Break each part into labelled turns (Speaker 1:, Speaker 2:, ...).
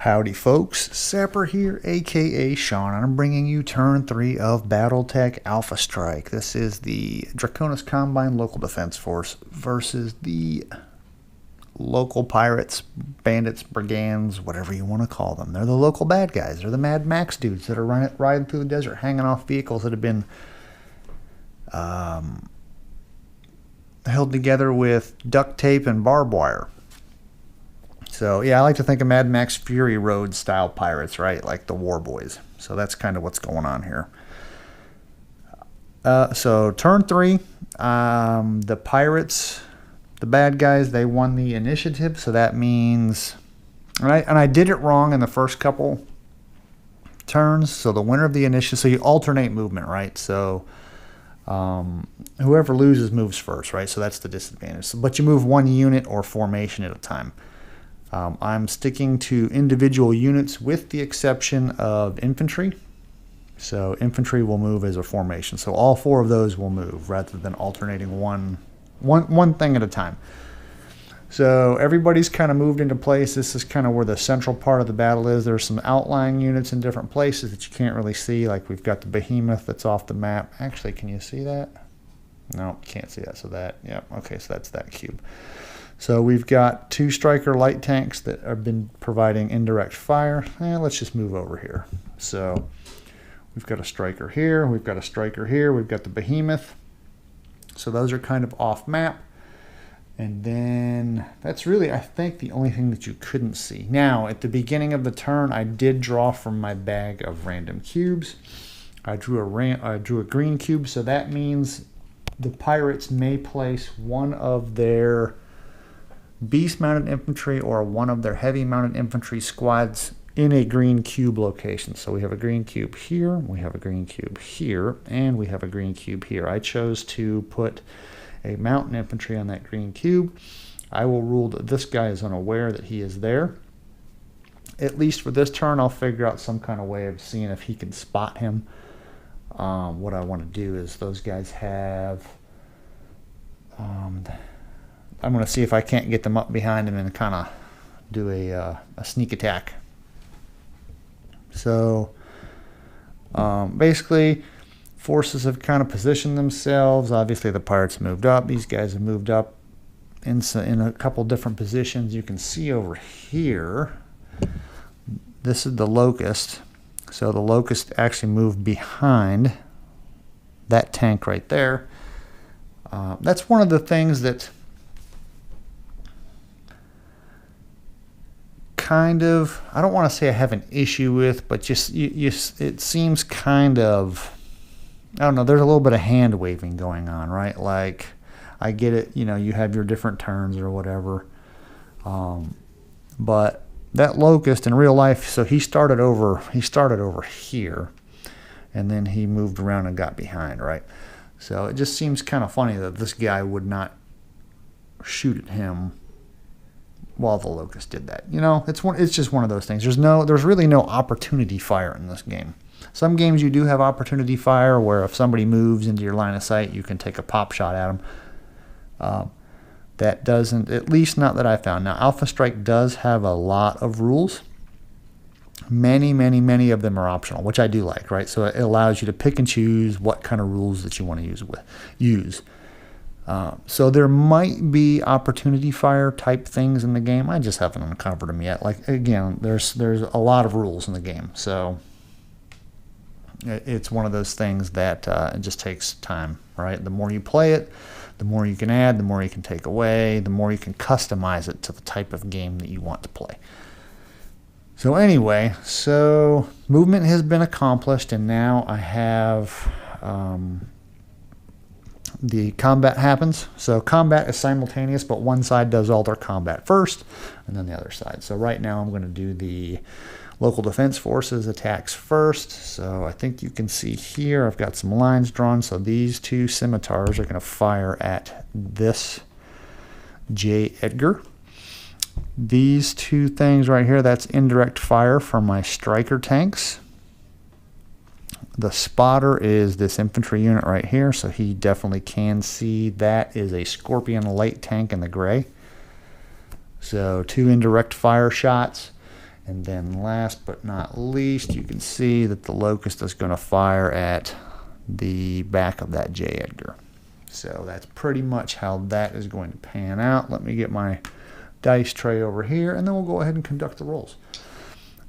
Speaker 1: Howdy folks, Sapper here, aka Sean, and I'm bringing you turn 3 of Battletech Alpha Strike. This is the Draconis Combine Local Defense Force versus the local pirates, bandits, brigands, whatever you want to call them. They're the local bad guys. They're the Mad Max dudes that are riding through the desert, hanging off vehicles that have been held together with duct tape and barbed wire. So, yeah, I like to think of Mad Max Fury Road style pirates, right? Like the War Boys. So that's kind of what's going on here. So turn 3, the pirates, the bad guys, they won the initiative. So that means, and I did it wrong in the first couple turns. So the winner of the initiative, so you alternate movement, right? So whoever loses moves first, right? So that's the disadvantage. So, but you move one unit or formation at a time. I'm sticking to individual units with the exception of infantry. So infantry will move as a formation. So all 4 of those will move rather than alternating one thing at a time. So everybody's kind of moved into place. This is kind of where the central part of the battle is. There's some outlying units in different places that you can't really see. Like we've got the behemoth that's off the map. Actually, can you see that? No, can't see that. So that, yeah, okay, so that's that cube. So we've got 2 striker light tanks that have been providing indirect fire. Let's just move over here. So we've got a striker here. We've got a striker here. We've got the behemoth. So those are kind of off map. And then that's really, I think, the only thing that you couldn't see. Now, at the beginning of the turn, I did draw from my bag of random cubes. I drew a green cube, so that means the pirates may place one of their beast-mounted infantry or one of their heavy-mounted infantry squads in a green cube location. So we have a green cube here, we have a green cube here, and we have a green cube here. I chose to put a mountain infantry on that green cube. I will rule that this guy is unaware that he is there. At least for this turn, I'll figure out some kind of way of seeing if he can spot him. What I want to do is those guys have... I'm going to see if I can't get them up behind him and kind of do a sneak attack. So basically, forces have kind of positioned themselves. Obviously, the pirates moved up. These guys have moved up in a couple different positions. You can see over here, this is the locust. So the locust actually moved behind that tank right there. That's one of the things that kind of, I don't want to say I have an issue with, but just it seems kind of, I don't know, there's a little bit of hand waving going on, right? Like, I get it, you know, you have your different turns or whatever, but that locust in real life, so he started over here, and then he moved around and got behind, right? So it just seems kind of funny that this guy would not shoot at him while the locust did that. You know, it's just one of those things. There's really no opportunity fire in this game. Some games you do have opportunity fire where if somebody moves into your line of sight, you can take a pop shot at them. That doesn't, at least not that I found. Now, Alpha Strike does have a lot of rules. Many of them are optional, which I do like, right? So it allows you to pick and choose what kind of rules that you want to use. So there might be opportunity fire type things in the game. I just haven't uncovered them yet. Like, again, there's a lot of rules in the game, so it's one of those things that it just takes time, right? The more you play it, the more you can add, the more you can take away, the more you can customize it to the type of game that you want to play. So anyway, so movement has been accomplished, and now I have the combat happens. So combat is simultaneous, but one side does all their combat first, and then the other side. So right now I'm going to do the local defense forces attacks first. So I think you can see here I've got some lines drawn. So these 2 scimitars are going to fire at this J. Edgar. These 2 things right here, that's indirect fire from my striker tanks. The spotter is this infantry unit right here, so he definitely can see that is a Scorpion light tank in the gray. So 2 indirect fire shots. And then last but not least, you can see that the locust is going to fire at the back of that J. Edgar. So that's pretty much how that is going to pan out. Let me get my dice tray over here, and then we'll go ahead and conduct the rolls.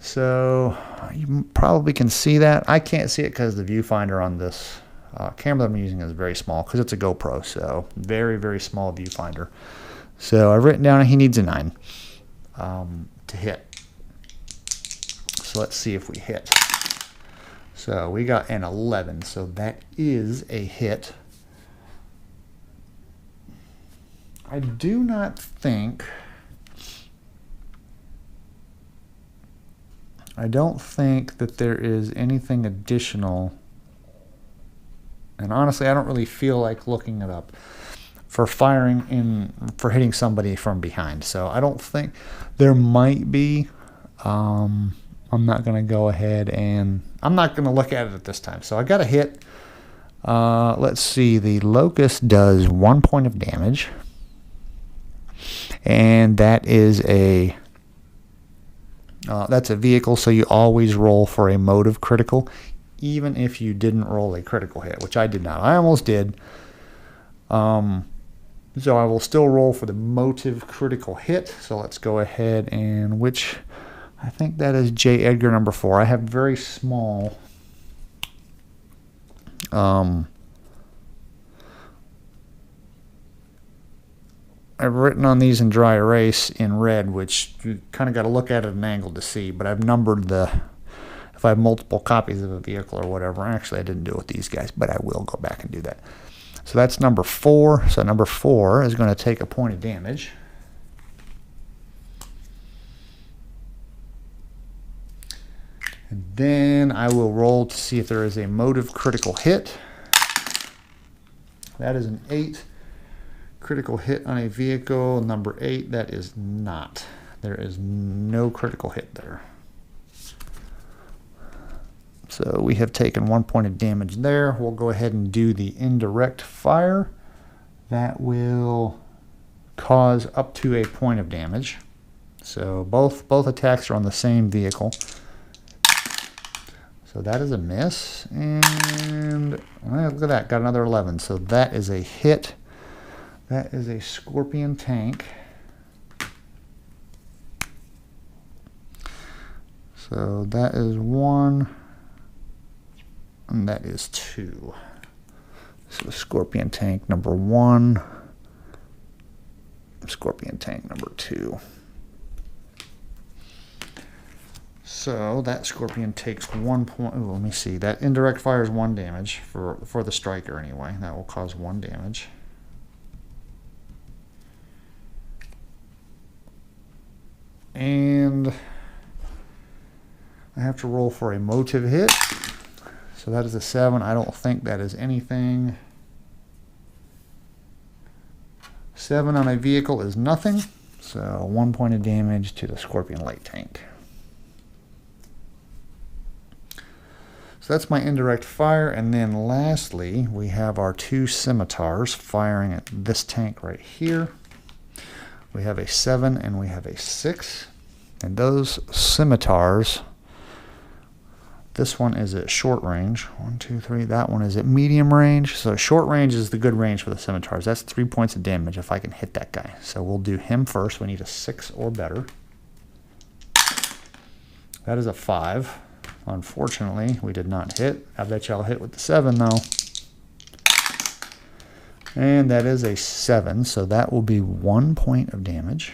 Speaker 1: So you probably can see that. I can't see it because the viewfinder on this camera that I'm using is very small because it's a GoPro, so very, very small viewfinder. So I've written down he needs a 9 to hit. So let's see if we hit. So we got an 11, so that is a hit. I do not think... I don't think that there is anything additional, and honestly I don't really feel like looking it up, for for hitting somebody from behind. So I don't think there might be. I'm not going to go ahead and I'm not going to look at it at this time. So I got a hit. Let's see, the locust does 1 point of damage, and that is that's a vehicle, so you always roll for a motive critical, even if you didn't roll a critical hit, which I did not. I almost did. So I will still roll for the motive critical hit. So let's go ahead and I think that is J. Edgar number 4. I have very small I've written on these in dry erase in red, which you kind of got to look at it at an angle to see, but I've numbered if I have multiple copies of a vehicle or whatever. Actually, I didn't do it with these guys, but I will go back and do that. So that's number 4. So number 4 is going to take a point of damage. And then I will roll to see if there is a motive critical hit. That is an 8. Critical hit on a vehicle, number 8, that is not. There is no critical hit there. So we have taken 1 point of damage there. We'll go ahead and do the indirect fire. That will cause up to a point of damage. So both attacks are on the same vehicle. So that is a miss. And look at that, got another 11. So that is a hit. That is a Scorpion tank. So that is 1, and that is 2. So Scorpion tank number 1, Scorpion tank number 2. So that Scorpion takes 1 point. Ooh, let me see. That indirect fire is 1 damage for the striker anyway. That will cause 1 damage. And I have to roll for a motive hit. So that is a 7. I don't think that is anything. 7 on a vehicle is nothing. So 1 point of damage to the Scorpion light tank. So that's my indirect fire. And then lastly, we have our 2 scimitars firing at this tank right here. We have a 7 and we have a 6. And those scimitars, this one is at short range. 1, 2, 3. That one is at medium range. So short range is the good range for the scimitars. That's 3 points of damage if I can hit that guy. So we'll do him first. We need a 6 or better. That is a 5. Unfortunately, we did not hit. I bet you I'll hit with the 7 though. And that is a 7, so that will be 1 point of damage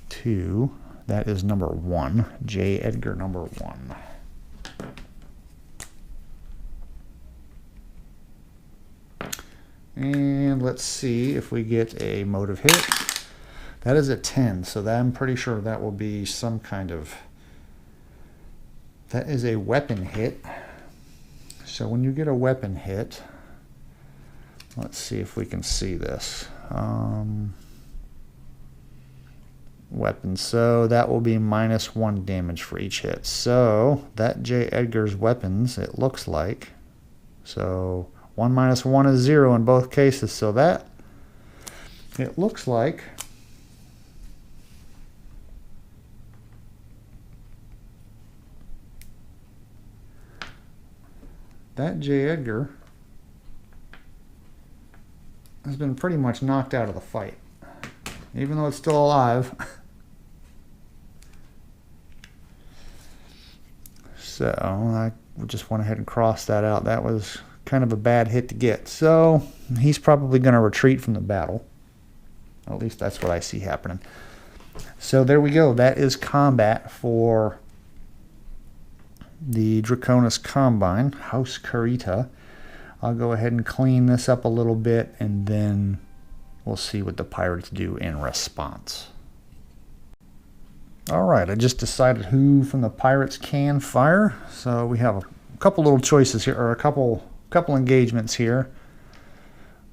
Speaker 1: to, that is number 1, J. Edgar number 1. And let's see if we get a motive hit. That is a 10, so that, I'm pretty sure that will be some kind of, that is a weapon hit. So when you get a weapon hit, let's see if we can see this. Weapon. So that will be -1 damage for each hit. So that J. Edgar's weapons, it looks like. So 1 minus 1 is 0 in both cases. So that, it looks like that J. Edgar has been pretty much knocked out of the fight, even though it's still alive. So I just went ahead and crossed that out. That was kind of a bad hit to get. So he's probably going to retreat from the battle. At least that's what I see happening. So there we go. That is combat for the Draconis Combine, House Carita. I'll go ahead and clean this up a little bit, and then we'll see what the pirates do in response. Alright, I just decided who from the pirates can fire. So we have a couple little choices here, or a couple engagements here.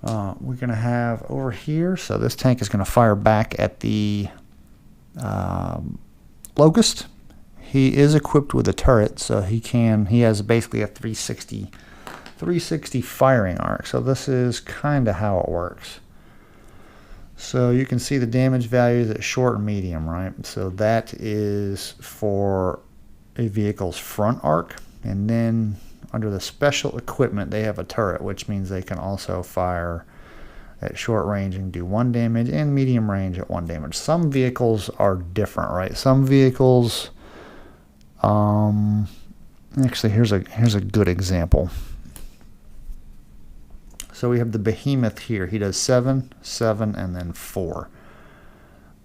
Speaker 1: We're going to have over here, so this tank is going to fire back at the Locust. He is equipped with a turret, so he has basically a 360 firing arc. So this is kind of how it works. So you can see the damage values at short and medium, right? So that is for a vehicle's front arc. And then under the special equipment, they have a turret, which means they can also fire at short range and do 1 damage, and medium range at 1 damage. Some vehicles are different, right? Some vehicles, actually here's a good example. So we have the Behemoth here. He does 7, 7, and then 4.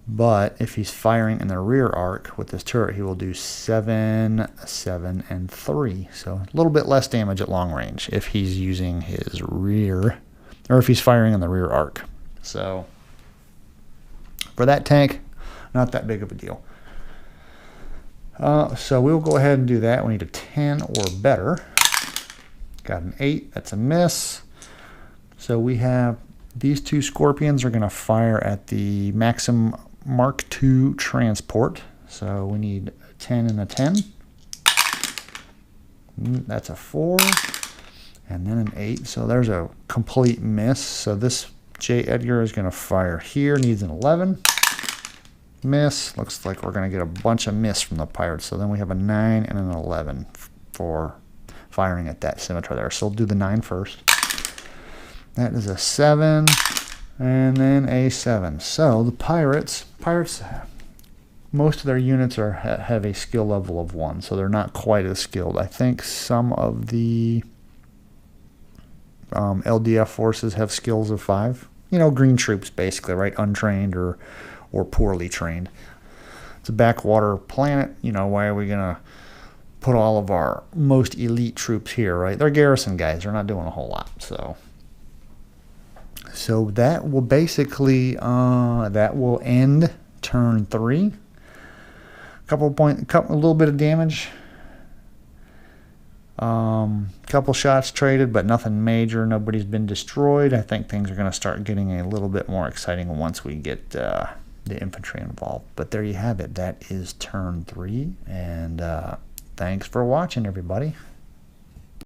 Speaker 1: But if he's firing in the rear arc with this turret, he will do 7, 7, and 3. So a little bit less damage at long range if he's using his rear, or if he's firing in the rear arc. So for that tank, not that big of a deal. So we'll go ahead and do that. We need a 10 or better. Got an 8. That's a miss. So we have these 2 Scorpions are going to fire at the Maxim Mark II transport. So we need a 10 and a 10. That's a 4. And then an 8. So there's a complete miss. So this J. Edgar is going to fire here. Needs an 11. Miss. Looks like we're going to get a bunch of miss from the pirates. So then we have a 9 and an 11 for firing at that scimitar there. So we'll do the 9 first. That is a 7, and then a 7. So the pirates, most of their units have a skill level of 1, so they're not quite as skilled. I think some of the LDF forces have skills of 5. You know, green troops basically, right? Untrained or poorly trained. It's a backwater planet. You know, why are we going to put all of our most elite troops here, right? They're garrison guys. They're not doing a whole lot, So that will basically that will end turn 3. A little bit of damage. Couple shots traded, but nothing major. Nobody's been destroyed. I think things are going to start getting a little bit more exciting once we get the infantry involved. But there you have it. That is turn 3, and thanks for watching, everybody.